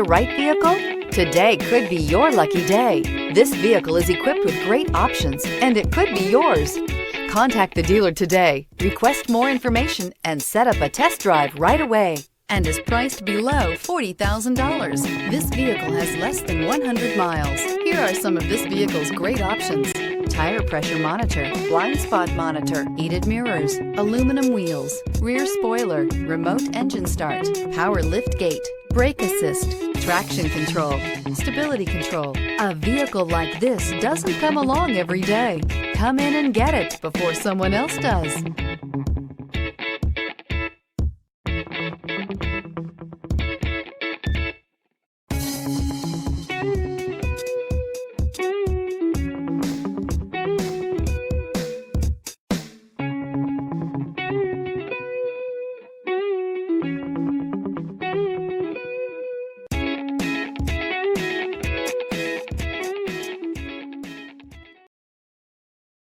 The right vehicle? Today could be your lucky day. This vehicle is equipped with great options, and it could be yours. Contact the dealer today, request more information, and set up a test drive right away. And is priced below $40,000. This vehicle has less than 100 miles. Here are some of this vehicle's great options: tire pressure monitor, blind spot monitor, heated mirrors, aluminum wheels, rear spoiler, remote engine start, power lift gate, brake assist, traction control, stability control. A vehicle like this doesn't come along every day. Come in and get it before someone else does.